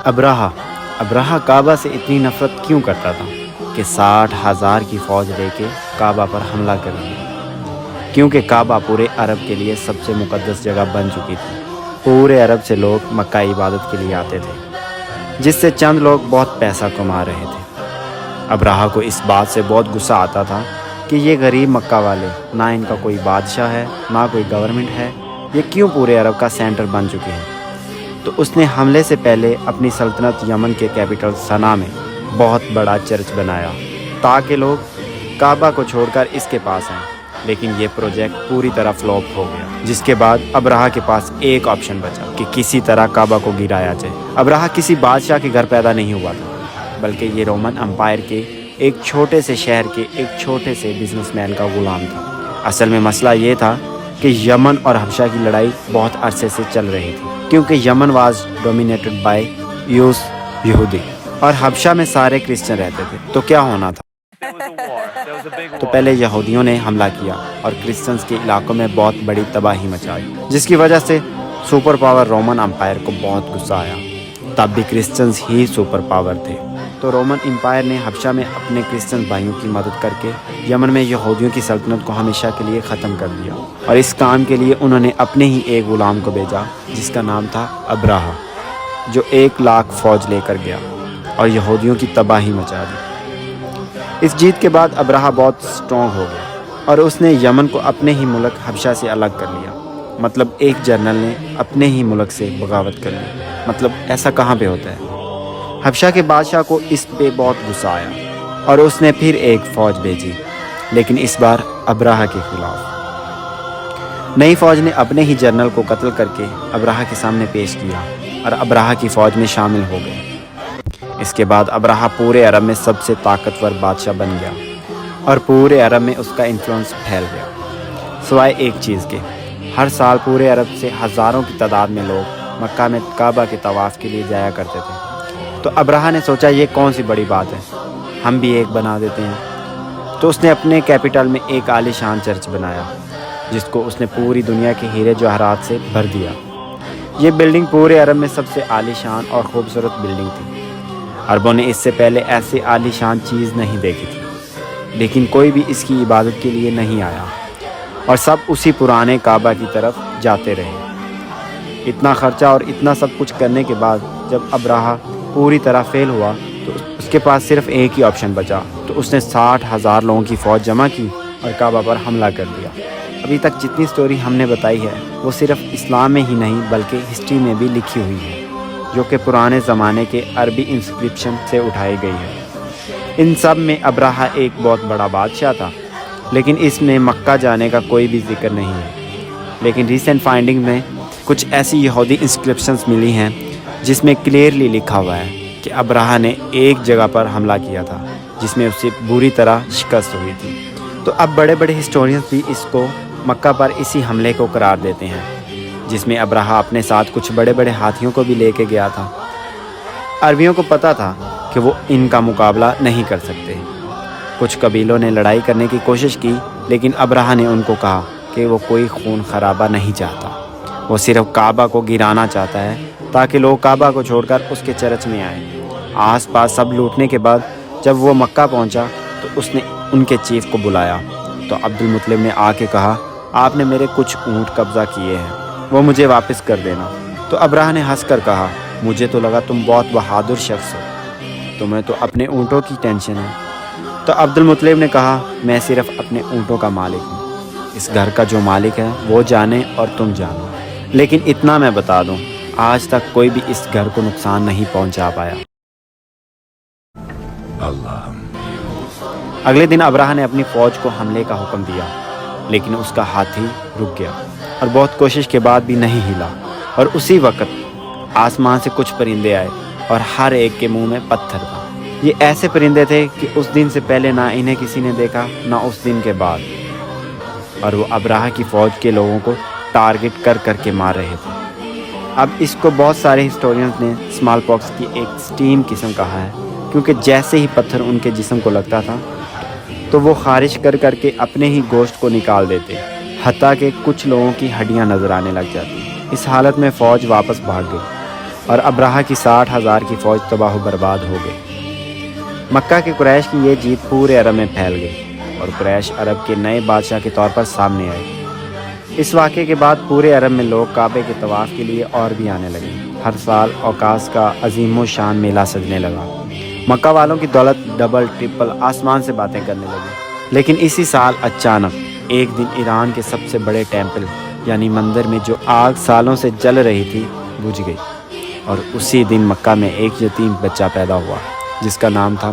ابراہ کعبہ سے اتنی نفرت کیوں کرتا تھا کہ 60,000 کی فوج لے کے کعبہ پر حملہ کر دیا؟ کیونکہ کعبہ پورے عرب کے لیے سب سے مقدس جگہ بن چکی تھی۔ پورے عرب سے لوگ مکہ عبادت کے لیے آتے تھے، جس سے چند لوگ بہت پیسہ کما رہے تھے۔ ابراہ کو اس بات سے بہت غصہ آتا تھا کہ یہ غریب مکہ والے، نہ ان کا کوئی بادشاہ ہے نہ کوئی گورنمنٹ ہے، یہ کیوں پورے عرب کا سینٹر بن چکے ہیں؟ تو اس نے حملے سے پہلے اپنی سلطنت یمن کے کیپٹل صنعا میں بہت بڑا چرچ بنایا تاکہ لوگ کعبہ کو چھوڑ کر اس کے پاس آئیں، لیکن یہ پروجیکٹ پوری طرح فلوپ ہو گیا، جس کے بعد ابراہ کے پاس ایک آپشن بچا کہ کسی طرح کعبہ کو گرایا جائے۔ ابراہ کسی بادشاہ کے گھر پیدا نہیں ہوا تھا، بلکہ یہ رومن امپائر کے ایک چھوٹے سے شہر کے ایک چھوٹے سے بزنس مین کا غلام تھا۔ اصل میں مسئلہ یہ تھا کہ یمن اور حبشہ کی لڑائی بہت عرصے سے چل رہی تھی، کیونکہ یمن واز ڈومینیٹڈ بائی یہودی اور حبشہ میں سارے کرسچن رہتے تھے۔ تو کیا ہونا تھا؟ تو پہلے یہودیوں نے حملہ کیا اور کرسچنز کے علاقوں میں بہت بڑی تباہی مچائی، جس کی وجہ سے سپر پاور رومن امپائر کو بہت غصہ آیا۔ تب بھی کرسچنز ہی سپر پاور تھے، تو رومن امپائر نے حبشہ میں اپنے کرسچن بھائیوں کی مدد کر کے یمن میں یہودیوں کی سلطنت کو ہمیشہ کے لیے ختم کر دیا، اور اس کام کے لیے انہوں نے اپنے ہی ایک غلام کو بھیجا جس کا نام تھا ابراہ، جو 1,00,000 فوج لے کر گیا اور یہودیوں کی تباہی مچا دی۔ اس جیت کے بعد ابراہ بہت سٹرونگ ہو گیا اور اس نے یمن کو اپنے ہی ملک حبشہ سے الگ کر لیا۔ مطلب ایک جنرل نے اپنے ہی ملک سے بغاوت کر لی۔ مطلب ایسا کہاں پہ ہوتا ہے؟ حبشہ کے بادشاہ کو اس پہ بہت غصہ آیا اور اس نے پھر ایک فوج بھیجی، لیکن اس بار ابراہ کے خلاف۔ نئی فوج نے اپنے ہی جنرل کو قتل کر کے ابراہ کے سامنے پیش کیا اور ابراہ کی فوج میں شامل ہو گئے۔ اس کے بعد ابراہ پورے عرب میں سب سے طاقتور بادشاہ بن گیا اور پورے عرب میں اس کا انفلوئنس پھیل گیا، سوائے ایک چیز کے۔ ہر سال پورے عرب سے ہزاروں کی تعداد میں لوگ مکہ میں کعبہ کے طواف کے لیے جایا کرتے تھے۔ تو ابراہ نے سوچا یہ کون سی بڑی بات ہے، ہم بھی ایک بنا دیتے ہیں۔ تو اس نے اپنے کیپٹل میں ایک عالی شان چرچ بنایا، جس کو اس نے پوری دنیا کے ہیرے جواہرات سے بھر دیا۔ یہ بلڈنگ پورے عرب میں سب سے عالی شان اور خوبصورت بلڈنگ تھی۔ عربوں نے اس سے پہلے ایسی عالی شان چیز نہیں دیکھی تھی، لیکن کوئی بھی اس کی عبادت کے لیے نہیں آیا اور سب اسی پرانے کعبہ کی طرف جاتے رہے۔ اتنا خرچہ اور اتنا سب کچھ کرنے کے بعد جب ابراہ پوری طرح فیل ہوا تو اس کے پاس صرف ایک ہی آپشن بچا، تو اس نے 60,000 لوگوں کی فوج جمع کی اور کعبہ پر حملہ کر دیا۔ ابھی تک جتنی سٹوری ہم نے بتائی ہے وہ صرف اسلام میں ہی نہیں بلکہ ہسٹری میں بھی لکھی ہوئی ہے، جو کہ پرانے زمانے کے عربی انسکرپشن سے اٹھائی گئی ہے۔ ان سب میں ابراہ ایک بہت بڑا بادشاہ تھا، لیکن اس میں مکہ جانے کا کوئی بھی ذکر نہیں ہے۔ لیکن ریسنٹ فائنڈنگ میں کچھ ایسی یہودی انسکرپشنز ملی ہیں جس میں کلیئرلی لکھا ہوا ہے کہ ابراہ نے ایک جگہ پر حملہ کیا تھا جس میں اسے بری طرح شکست ہوئی تھی۔ تو اب بڑے بڑے ہسٹورینز بھی اس کو مکہ پر اسی حملے کو قرار دیتے ہیں، جس میں ابراہ اپنے ساتھ کچھ بڑے بڑے ہاتھیوں کو بھی لے کے گیا تھا۔ عربیوں کو پتہ تھا کہ وہ ان کا مقابلہ نہیں کر سکتے۔ کچھ قبیلوں نے لڑائی کرنے کی کوشش کی، لیکن ابراہ نے ان کو کہا کہ وہ کوئی خون خرابہ نہیں چاہتا، وہ صرف کعبہ کو گرانا چاہتا ہے تاکہ لوگ کعبہ کو چھوڑ کر اس کے چرچ میں آئیں۔ آس پاس سب لوٹنے کے بعد جب وہ مکہ پہنچا تو اس نے ان کے چیف کو بلایا، تو عبد المطلب نے آ کے کہا آپ نے میرے کچھ اونٹ قبضہ کیے ہیں، وہ مجھے واپس کر دینا۔ تو ابراہ نے ہنس کر کہا مجھے تو لگا تم بہت بہادر شخص ہو، تمہیں تو اپنے اونٹوں کی ٹینشن ہے۔ تو عبد المطلب نے کہا میں صرف اپنے اونٹوں کا مالک ہوں، اس گھر کا جو مالک ہے وہ جانے اور تم جانو، لیکن اتنا میں بتا دوں آج تک کوئی بھی اس گھر کو نقصان نہیں پہنچا پایا۔ اگلے دن ابراہ نے اپنی فوج کو حملے کا حکم دیا، لیکن اس کا ہاتھی رک گیا اور بہت کوشش کے بعد بھی نہیں ہلا، اور اسی وقت آسمان سے کچھ پرندے آئے اور ہر ایک کے منہ میں پتھر تھا۔ یہ ایسے پرندے تھے کہ اس دن سے پہلے نہ انہیں کسی نے دیکھا نہ اس دن کے بعد، اور وہ ابراہ کی فوج کے لوگوں کو ٹارگٹ کر کر کے مار رہے تھے۔ اب اس کو بہت سارے ہسٹورینز نے اسمال پاکس کی ایک اسٹیم قسم کہا ہے، کیونکہ جیسے ہی پتھر ان کے جسم کو لگتا تھا تو وہ خارش کر کر کے اپنے ہی گوشت کو نکال دیتے، حتیٰ کہ کچھ لوگوں کی ہڈیاں نظر آنے لگ جاتی۔ اس حالت میں فوج واپس بھاگ گئی اور ابراہہ کی 60,000 کی فوج تباہ و برباد ہو گئی۔ مکہ کے قریش کی یہ جیت پورے عرب میں پھیل گئی اور قریش عرب کے نئے بادشاہ کے طور پر سامنے آئے۔ اس واقعے کے بعد پورے عرب میں لوگ کعبے کے طواف کے لیے اور بھی آنے لگے۔ ہر سال اوقاس کا عظیم و شان میلہ سجنے لگا۔ مکہ والوں کی دولت ڈبل ٹرپل آسمان سے باتیں کرنے لگی۔ لیکن اسی سال اچانک ایک دن ایران کے سب سے بڑے ٹیمپل یعنی مندر میں جو آگ سالوں سے جل رہی تھی بجھ گئی، اور اسی دن مکہ میں ایک یتیم بچہ پیدا ہوا جس کا نام تھا